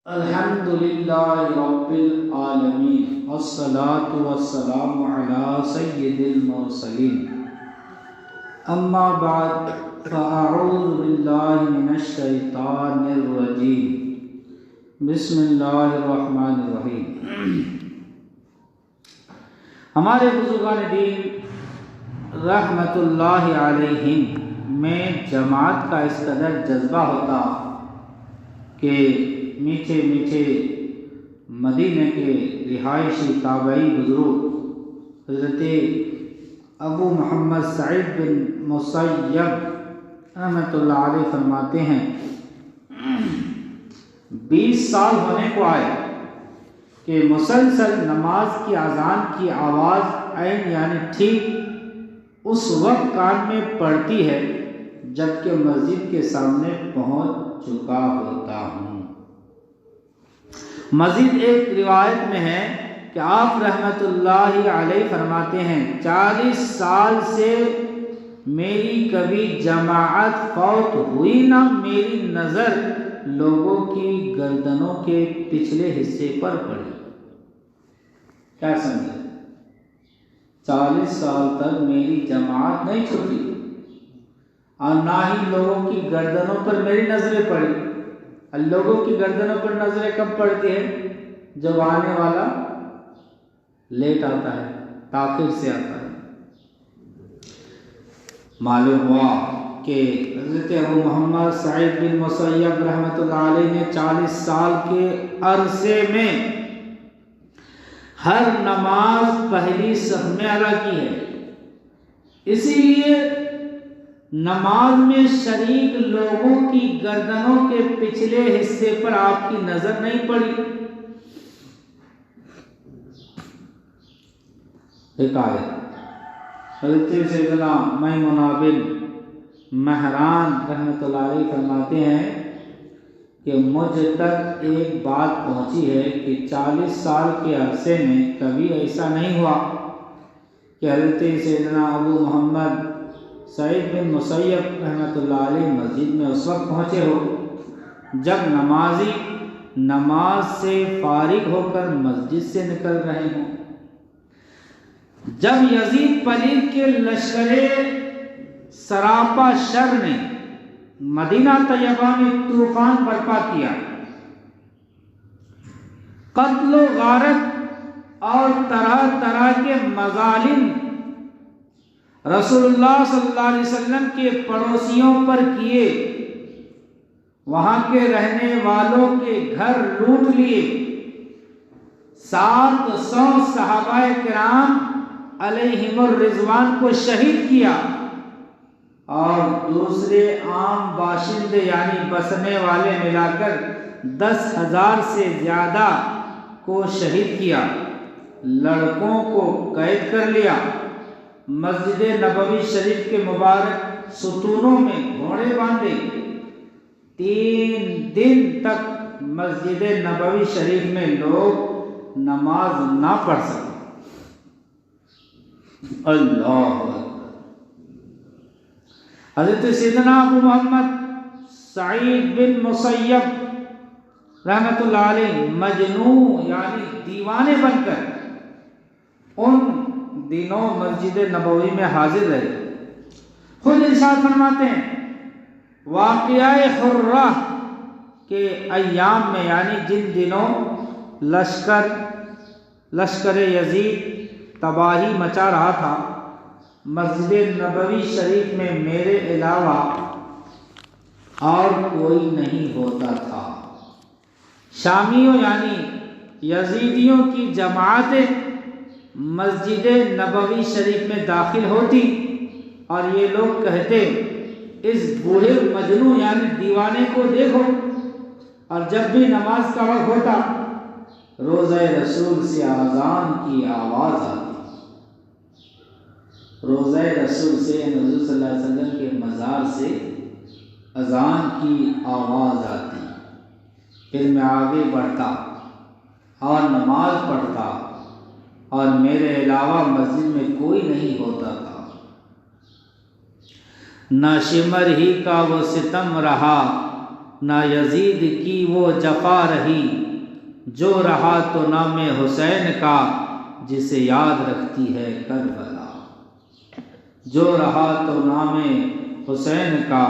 الحمد للہ رب العالمین والصلاة والسلام علی سید المرسلین اما بعد فاعوذ باللہ من الشیطان الرجیم بسم اللہ الرحمن الرحیم۔ ہمارے بزرگان دین رحمت اللہ علیہم میں جماعت کا اس قدر جذبہ ہوتا کہ میٹھے میٹھے مدینہ کے رہائشی تابعی بزرگ حضرت ابو محمد سعید بن مسیب رحمۃ اللہ علیہ فرماتے ہیں 20 سال ہونے کو آئے کہ مسلسل نماز کی اذان کی آواز عین یعنی ٹھیک اس وقت کان میں پڑتی ہے جبکہ مسجد کے سامنے پہنچ چکا ہوتا ہوں۔ مزید ایک روایت میں ہے کہ آپ رحمت اللہ علیہ فرماتے ہیں 40 سال سے میری کبھی جماعت فوت ہوئی نہ میری نظر لوگوں کی گردنوں کے پچھلے حصے پر پڑی۔ کیا سمجھے؟ 40 سال تک میری جماعت نہیں چھوٹی اور نہ ہی لوگوں کی گردنوں پر میری نظریں پڑی۔ لوگوں کی گردنوں پر نظریں کب پڑتی ہے؟ جب آنے والا لیٹ آتا ہے، تاخیر سے آتا ہے۔ معلوم ہوا کہ حضرت ابو محمد سعید بن مسیب رحمۃ اللہ علیہ نے 40 سال کے عرصے میں ہر نماز پہلی صف میں ادا کی ہے، اسی لیے نماز میں شریک لوگوں کی گردنوں کے پچھلے حصے پر آپ کی نظر نہیں پڑی۔ ایک آیت حضرت سیدنا میمونہ بن مہران رحمۃ اللہ علیہ فرماتے ہیں کہ مجھ تک ایک بات پہنچی ہے کہ 40 سال کے عرصے میں کبھی ایسا نہیں ہوا کہ حضرت سیدنا ابو محمد سعید بن مسیب رحمۃ اللہ علیہ مسجد میں اس وقت پہنچے ہو جب نمازی نماز سے فارغ ہو کر مسجد سے نکل رہے ہوں۔ جب یزید پلید کے لشکر سراپا شر نے مدینہ طیبہ میں طوفان برپا کیا، قتل و غارت اور طرح طرح کے مظالم رسول اللہ صلی اللہ علیہ وسلم کے پڑوسیوں پر کیے، وہاں کے رہنے والوں کے گھر لوٹ لیے، 700 صحابہ کرام علیہم الرضوان کو شہید کیا اور دوسرے عام باشندے یعنی بسنے والے ملا کر 10,000 سے زیادہ کو شہید کیا، لڑکوں کو قید کر لیا، مسجد نبوی شریف کے مبارک ستونوں میں گھوڑے باندھے، 3 دن تک مسجد نبوی شریف میں لوگ نماز نہ پڑھ سکے۔ اللہ حضرت سیدنا ابو محمد سعید بن مسیب رحمۃ اللہ علیہ مجنون یعنی دیوانے بن کر ان دنوں مسجد نبوی میں حاضر رہے۔ خود ارشاد فرماتے ہیں واقعہ حرہ کے ایام میں یعنی جن دنوں لشکر یزید تباہی مچا رہا تھا، مسجد نبوی شریف میں میرے علاوہ اور کوئی نہیں ہوتا تھا۔ شامیوں یعنی یزیدیوں کی جماعتیں مسجد نبوی شریف میں داخل ہوتی اور یہ لوگ کہتے اس بوڑھے مجنون یعنی دیوانے کو دیکھو، اور جب بھی نماز کا وقت ہوتا روضہ رسول سے اذان کی آواز آتی، روضہ رسول سے حضور صلی اللہ علیہ وسلم کے مزار سے اذان کی آواز آتی، پھر میں آگے بڑھتا اور نماز پڑھتا اور میرے علاوہ مسجد میں کوئی نہیں ہوتا تھا۔ نہ شمر ہی کا وہ ستم رہا نہ یزید کی وہ جفا رہی، جو رہا تو نام حسین کا جسے یاد رکھتی ہے کربلا، جو رہا تو نام حسین کا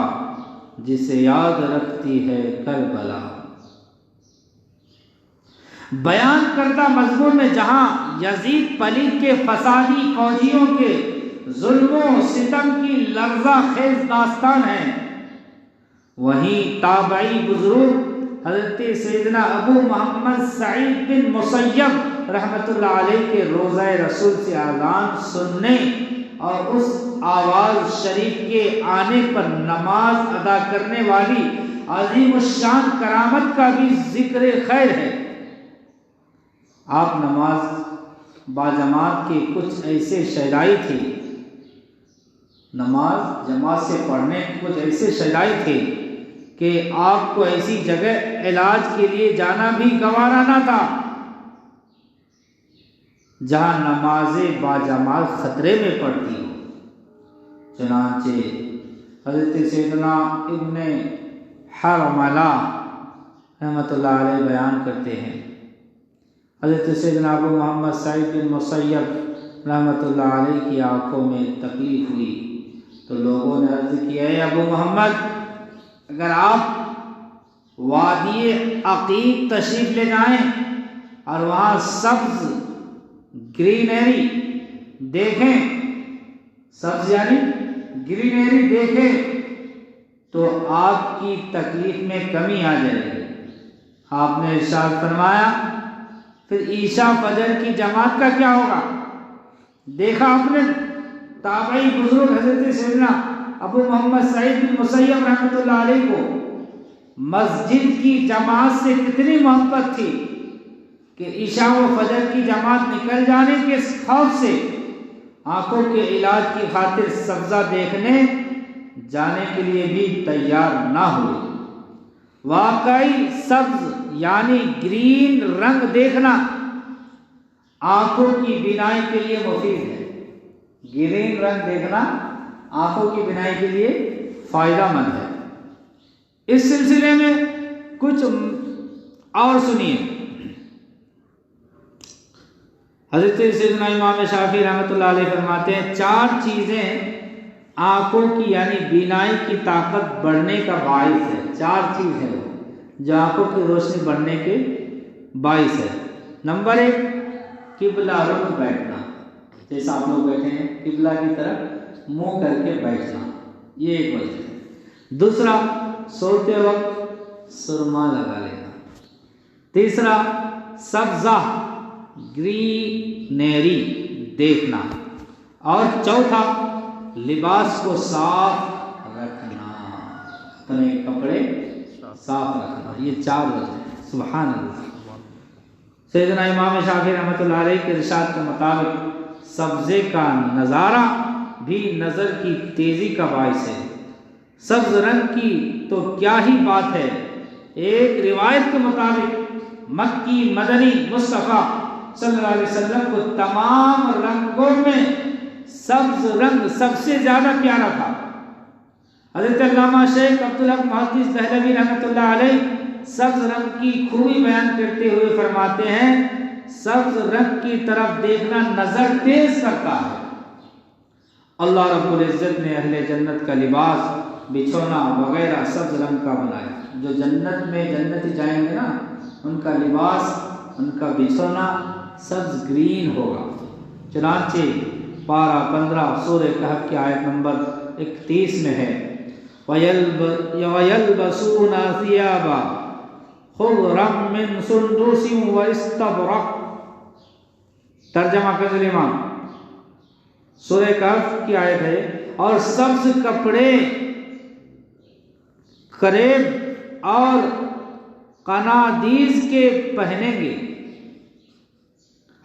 جسے یاد رکھتی ہے کربلا۔ بیان کردہ مضمون میں جہاں یزید پلید کے فسادی فوجیوں کے ظلم و ستم کی لرزہ خیز داستان ہے، وہیں تابعی بزرگ حضرت سیدنا ابو محمد سعید بن مسیب رحمۃ اللہ علیہ کے روضہ رسول سے اذان سننے اور اس آواز شریف کے آنے پر نماز ادا کرنے والی عظیم الشان کرامت کا بھی ذکر خیر ہے۔ آپ نماز باجماعت کے کچھ ایسے شہدائی تھے، نماز جماعت سے پڑھنے کچھ ایسے شہدائی تھے کہ آپ کو ایسی جگہ علاج کے لیے جانا بھی گوارا نہ تھا جہاں نماز باجماعت خطرے میں پڑتی ہو۔ چنانچہ حضرت سیدنا ابن حرملہ رحمۃ اللہ علیہ بیان کرتے ہیں، حضرت سیدنا ابو محمد سعید بن مسیب رحمۃ اللہ علیہ کی آنکھوں میں تکلیف ہوئی تو لوگوں نے عرض کیا، اے ابو محمد، اگر آپ وادی عقیق تشریف لے جائیں اور وہاں سبز گرینری دیکھیں، سبز یعنی گرینری دیکھیں تو آپ کی تکلیف میں کمی آ جائے گی۔ آپ نے ارشاد فرمایا، پھر عشاء فجر کی جماعت کا کیا ہوگا؟ دیکھا آپ نے تابعی بزرگ حضرت سیدنا ابو محمد سعید بن مسیب رحمۃ اللہ علیہ کو مسجد کی جماعت سے کتنی محبت تھی کہ عشاء و فجر کی جماعت نکل جانے کے خوف سے آنکھوں کے علاج کی خاطر سبزہ دیکھنے جانے کے لیے بھی تیار نہ ہوئے۔ واقعی سبز یعنی گرین رنگ دیکھنا آنکھوں کی بینائی کے لیے مفید ہے۔ گرین رنگ دیکھنا آنکھوں کی بینائی کے لیے فائدہ مند ہے۔ اس سلسلے میں کچھ اور سنیے۔ حضرت سیدنا امام شافعی رحمۃ اللہ علیہ فرماتے ہیں، 4 چیزیں آنکھوں کی یعنی بینائی کی طاقت بڑھنے کا باعث ہے۔ 4 چیز ہے جو آنکھوں کی روشنی بڑھنے کے باعث ہے۔ نمبر 1، قبلہ رخ بیٹھنا، جیسا آپ لوگ بیٹھے ہیں قبلہ کی طرف منہ کر کے بیٹھنا، یہ ایک وجہ ہے۔ دوسرا، سوتے وقت سرما لگا لینا۔ تیسرا، سبزہ گرینری دیکھنا۔ اور چوتھا، لباس کو صاف رکھنا، اپنے کپڑے صاف رکھنا۔ یہ 4 وجہ ہیں۔ سبحان اللہ۔ سیدنا امام شافعی رحمۃ اللہ علیہ کے ارشاد کے مطابق سبزے کا نظارہ بھی نظر کی تیزی کا باعث ہے۔ سبز رنگ کی تو کیا ہی بات ہے۔ ایک روایت کے مطابق مکی مدنی مصطفیٰ صلی اللہ علیہ وسلم کو تمام رنگوں میں سبز رنگ سب سے زیادہ پیارا تھا۔ حضرت علامہ شیخ عبدالحق محدث دہلوی رحمۃ اللہ علیہ سبز رنگ کی خوبی بیان کرتے ہوئے فرماتے ہیں، سبز رنگ کی طرف دیکھنا نظر تیز کرتا ہے۔ اللہ رب العزت نے اہل جنت کا لباس، بچھونا وغیرہ سبز رنگ کا بنایا۔ جو جنت میں جنتی جائیں گے نا، ان کا لباس، ان کا بچھونا سبز گرین ہوگا۔ چنانچہ پارہ 15 سورہ کہف کی آیت نمبر 31 میں ہے، وَيَلْبَسُونَ ثِيَابًا خُضْرًا مِّن سُنْدُسٍ وَإِسْتَبْرَقٍ۔ ترجمہ کر امام، سورہ کہف کی آیت ہے، اور سبز کپڑے کریب اور قنادیز کے پہنیں گے۔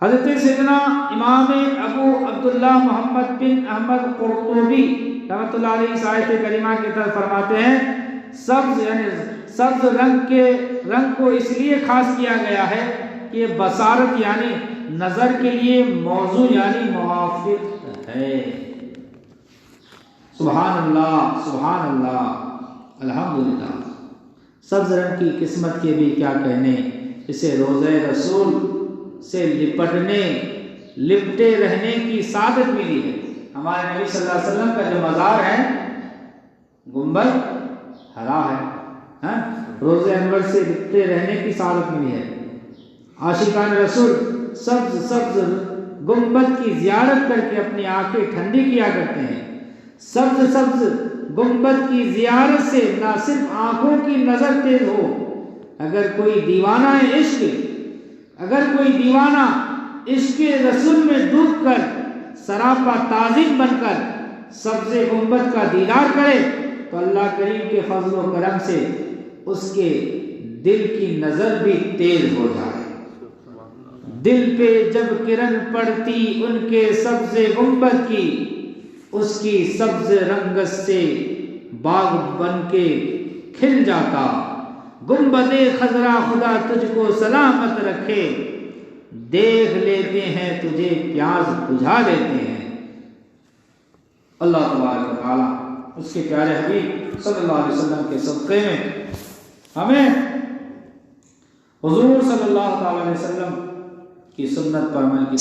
حضرت سیدنا امام ابو عبداللہ محمد بن احمد قرطبی رحمۃ اللہ علیہ اس آیت کریمہ کے تحت فرماتے ہیں، سبز یعنی سبز رنگ کو اس لیے خاص کیا گیا ہے کہ یہ بصارت یعنی نظر کے لیے موضوع یعنی موافق ہے۔ سبحان اللہ، سبحان اللہ، الحمدللہ۔ سبز رنگ کی قسمت کے بھی کیا کہنے، اسے روضہ رسول سے لپٹے رہنے کی سعادت ملی ہے۔ ہمارے نبی صلی اللہ علیہ وسلم کا جو مزار ہے گنبد ہرا ہے، روضہ انور سے لپٹے رہنے کی سعادت ملی ہے۔ عاشقان رسول سبز گنبد کی زیارت کر کے اپنی آنکھیں ٹھنڈی کیا کرتے ہیں۔ سبز گنبد کی زیارت سے نہ صرف آنکھوں کی نظر تیز ہو، اگر کوئی دیوانہ عشق رسول میں ڈوب کر سراپا تازن بن کر سبز گنبد کا دیدار کرے تو اللہ کریم کے فضل و کرم سے اس کے دل کی نظر بھی تیز ہو جائے۔ دل پہ جب کرن پڑتی ان کے سبز گنبد کی، اس کی سبز رنگت سے باغ بن کے کھل جاتا۔ گنبد خضرا خدا تجھ کو سلامت رکھے، دیکھ لیتے ہیں تجھے پیاس بجھا لیتے ہیں۔ اللہ تبارک و تعالی اس کے پیارے حبیب صلی اللہ علیہ وسلم کے صدقے میں ہمیں حضور صلی اللہ تعالی علیہ وسلم کی سنت پر عمل کی